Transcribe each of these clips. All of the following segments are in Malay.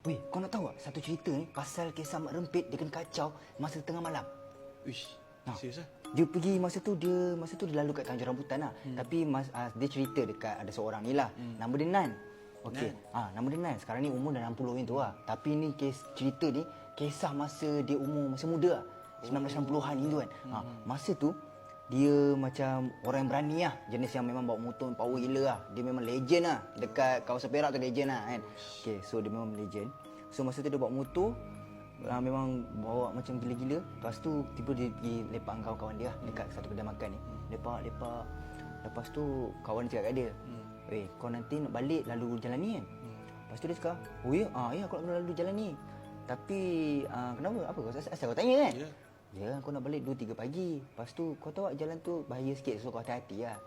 Weh, kau nak tahu tak satu cerita ni pasal kisah Mak Rempit dia kena kacau masa tengah malam. Uish, serius lah? Dia pergi masa tu dia lalu kat Tanjung Rambutan lah. Tapi dia cerita dekat ada seorang ni lah. Nama dia Nan. Okey. Nama dia Nan. Sekarang ni umur dah 60 tu lah. Tapi ni cerita ni kisah masa dia umur masa muda lah. 1960-an itu kan. Masa tu dia macam orang yang berani lah. Jenis yang memang bawa motor power gila lah. Dia memang legend lah. Dekat kawasan Perak tu legend lah kan. Okay, so dia memang legend. So masa tu dia bawa motor, memang bawa macam gila-gila. Lepas tu tiba dia pergi lepak dengan kawan-kawan dia lah. Dekat satu kedai makan ni. Lepak. Lepas tu kawan dia cakap kat dia, "Weh, kau nanti nak balik lalu jalan ni kan?" Lepas tu dia cakap, "Oh ya? Ya aku nak lalu jalan ni. Tapi kenapa? Apa kau asal kau tanya kan?" Ya, aku nak balik 2-3 pagi. Lepas tu kau tahu tak jalan tu bahaya sikit. So kau hati-hati lah.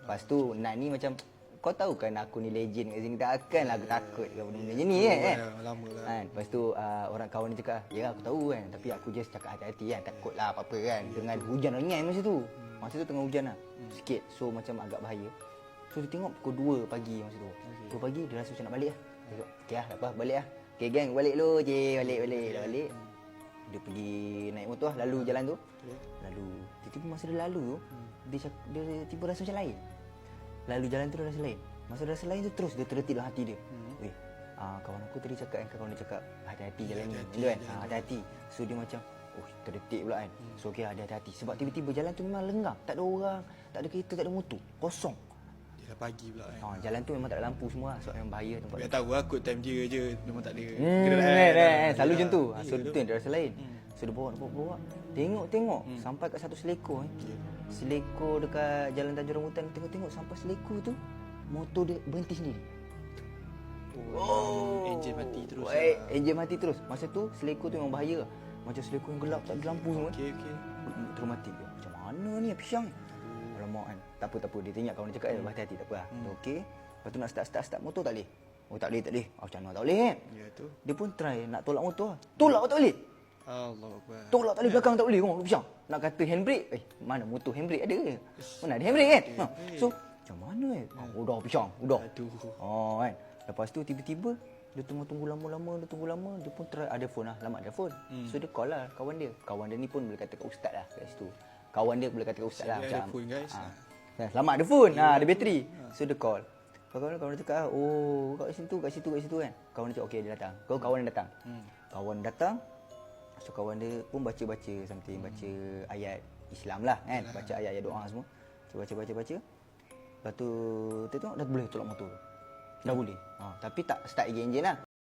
Lepas tu Nan ni macam, kau tahu kan aku ni legend kat sini. Takkanlah aku takut dengan benda-benda macam ni kan. Lama lah. Lepas tu orang kawan ni cakap, ya aku tahu kan. Tapi aku just cakap hati-hati kan. Takutlah apa-apa kan. Dengan hujan ringan masa tu. Masa tu tengah hujan lah. Sikit. So macam agak bahaya. So dia tengok pukul 2 pagi masa tu. 2 pagi dia rasa macam nak balik lah. Dia cakap, okey lah tak apa balik lah. Okey gang balik lu je. Balik. Dah balik. Dia pergi naik motor lah, lalu jalan tu. Lalu tiba-tiba masa dia lalu tu, dia tiba rasa macam lain. Lalu jalan tu dia rasa lain. Masa dia rasa lain tu terus dia terdetik dalam hati dia. Weh, kawan aku tadi cakap kan, kawan dia cakap hati-hati jalan ni. Kan? Hati-hati. So dia macam terdetik pula kan. So okey ada hati-hati. Sebab tiba-tiba jalan tu memang lenggang. Tak ada orang, tak ada kereta, tak ada motor. Kosong. Dia dah pagi pula kan. Jalan tu memang tak ada lampu semua lah. Sebab memang bahaya tempat Biar tahu aku time dia je memang tak ada. Selalu macam tu. So tu yang dia rasa lain. So dia bawa. Tengok. Sampai kat satu selekor. Selekor dekat Jalan Tanjung Rambutan. Tengok sampai selekor tu, motor dia berhenti sendiri. Enjin mati terus. Enjin mati terus. Masa tu selekor tu memang bahaya. Macam selekor yang gelap, tak ada lampu semua. Okey. Terus mati. Macam mana ni pisang? Alamak kan. Tak apa. Dia tengok kawan dia cakap, hati-hati tak apa lah. Okey. Lepas tu nak start motor tak boleh. Tak boleh. Macam mana tak boleh kan? Ya tu. Dia pun try nak tolak motor. Tolak tak boleh. Allahuakbar. Tolak tali belakang tak boleh. Pisang. Nak kata handbrake. Mana motor handbrake ada ke? Mana ada handbrake kan? So macam mana dah pisang. Udah. Aduh. Kan. Lepas tu tiba-tiba dia tunggu lama. Dia pun try ada phone lah. Lama ada phone. So dia call lah kawan dia. Kawan dia ni pun boleh kata kat ustaz lah kat situ. Kawan dia boleh kata kat ustaz lah. Ada phone guys. Selamat ada phone. Ada bateri. So dia call. Kawan dia cakap, kat situ kan. Kawan dia cakap, okey dia datang. Kawan dia datang. Kawan datang. So kawan dia pun baca something, baca ayat Islam lah kan. Baca ayat-ayat doa semua. Baca. Lepas tu dia tengok dah boleh tolak motor tu. Dah boleh. Tapi tak start lagi enjin lah.